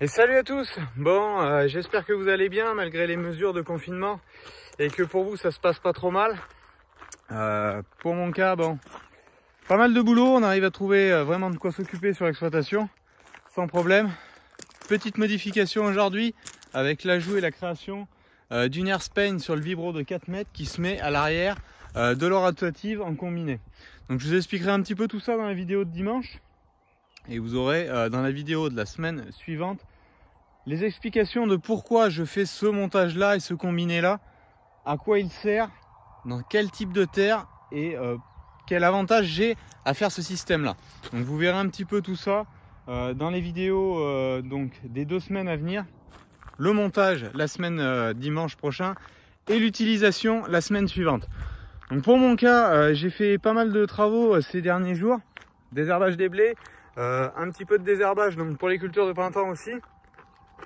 Et salut à tous. Bon, j'espère que vous allez bien malgré les mesures de confinement et que pour vous ça se passe pas trop mal. Pour mon cas, bon, pas mal de boulot, on arrive à trouver vraiment de quoi s'occuper sur l'exploitation sans problème. Petite modification aujourd'hui avec l'ajout et la création d'une airspan sur le vibro de 4 mètres qui se met à l'arrière de l'or rotative en combiné. Donc je vous expliquerai un petit peu tout ça dans la vidéo de dimanche. Et vous aurez dans la vidéo de la semaine suivante les explications de pourquoi je fais ce montage là et ce combiné là, à quoi il sert, dans quel type de terre et quel avantage j'ai à faire ce système là. Donc vous verrez un petit peu tout ça dans les vidéos donc des 2 semaines à venir, le montage la semaine dimanche prochain et l'utilisation la semaine suivante. Donc pour mon cas, j'ai fait pas mal de travaux ces derniers jours, désherbage des blés, un petit peu de désherbage donc pour les cultures de printemps aussi,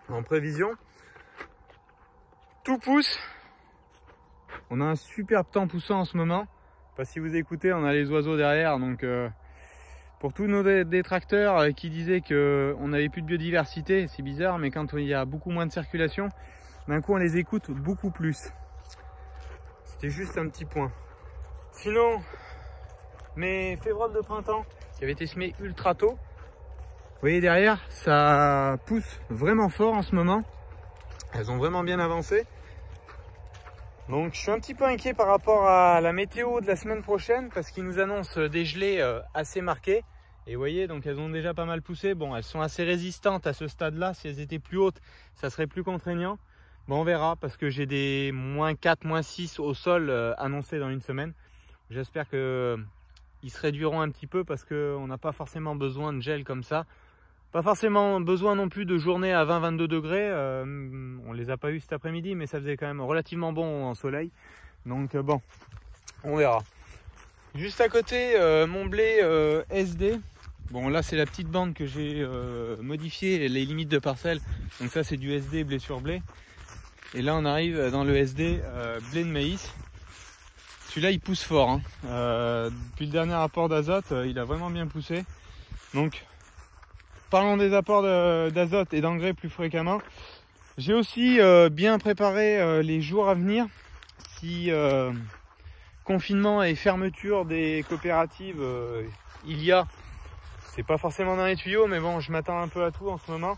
en prévision. Tout pousse. On a un superbe temps poussant en ce moment. Pas si vous écoutez, on a les oiseaux derrière. Donc pour tous nos détracteurs qui disaient qu'on n'avait plus de biodiversité, c'est bizarre, mais quand il y a beaucoup moins de circulation, d'un coup on les écoute beaucoup plus. C'était juste un petit point. Sinon, mes févroles de printemps qui avaient été semés ultra tôt, vous voyez derrière, ça pousse vraiment fort en ce moment. Elles ont vraiment bien avancé. Donc je suis un petit peu inquiet par rapport à la météo de la semaine prochaine parce qu'ils nous annoncent des gelées assez marquées. Et vous voyez, donc elles ont déjà pas mal poussé. Bon, elles sont assez résistantes à ce stade-là. Si elles étaient plus hautes, ça serait plus contraignant. Bon, on verra parce que j'ai des -4, -6 au sol annoncés dans une semaine. J'espère que ils se réduiront un petit peu parce qu'on n'a pas forcément besoin de gel comme ça. Pas forcément besoin non plus de journées à 20-22 degrés. On les a pas eu cet après-midi, mais ça faisait quand même relativement bon en soleil. Donc bon, on verra. Juste à côté, mon blé SD. Bon, là c'est la petite bande que j'ai modifiée, les limites de parcelle. Donc ça c'est du SD blé sur blé. Et là on arrive dans le SD blé de maïs. Celui-là il pousse fort, hein. Depuis le dernier apport d'azote, il a vraiment bien poussé. Donc parlons des apports d'azote et d'engrais plus fréquemment. J'ai aussi bien préparé les jours à venir. Si confinement et fermeture des coopératives il y a, c'est pas forcément dans les tuyaux, mais bon, je m'attends un peu à tout en ce moment.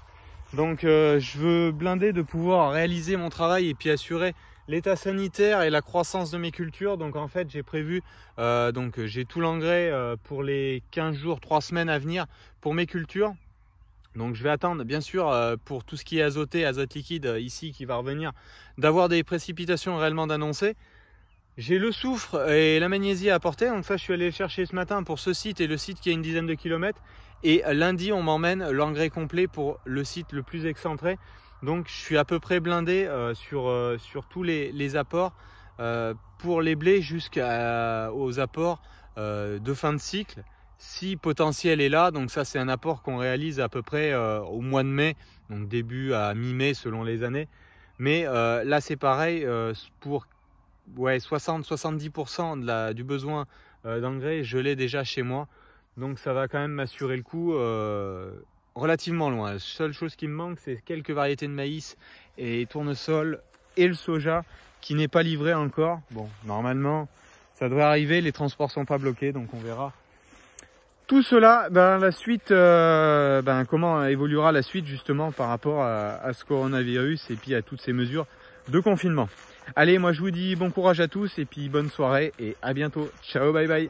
Donc je veux blinder de pouvoir réaliser mon travail et puis assurer l'état sanitaire et la croissance de mes cultures. Donc en fait j'ai prévu, donc j'ai tout l'engrais pour les 15 jours, 3 semaines à venir pour mes cultures. Donc je vais attendre bien sûr pour tout ce qui est azoté, azote liquide ici qui va revenir, d'avoir des précipitations réellement d'annoncer. J'ai le soufre et la magnésie à apporter, donc ça je suis allé le chercher ce matin pour ce site et le site qui a une dizaine de kilomètres. Et lundi on m'emmène l'engrais complet pour le site le plus excentré. Donc je suis à peu près blindé sur tous les apports pour les blés jusqu'aux apports de fin de cycle. Si potentiel est là, donc ça c'est un apport qu'on réalise à peu près au mois de mai, donc début à mi-mai selon les années. Mais là c'est pareil, pour 60-70% du besoin d'engrais, je l'ai déjà chez moi. Donc ça va quand même m'assurer le coup relativement loin. La seule chose qui me manque, c'est quelques variétés de maïs et tournesol et le soja qui n'est pas livré encore. Bon, normalement ça devrait arriver, les transports sont pas bloqués, donc on verra. Tout cela, la suite, comment évoluera la suite justement par rapport à ce coronavirus et puis à toutes ces mesures de confinement. Allez, moi je vous dis bon courage à tous et puis bonne soirée et à bientôt. Ciao, bye bye.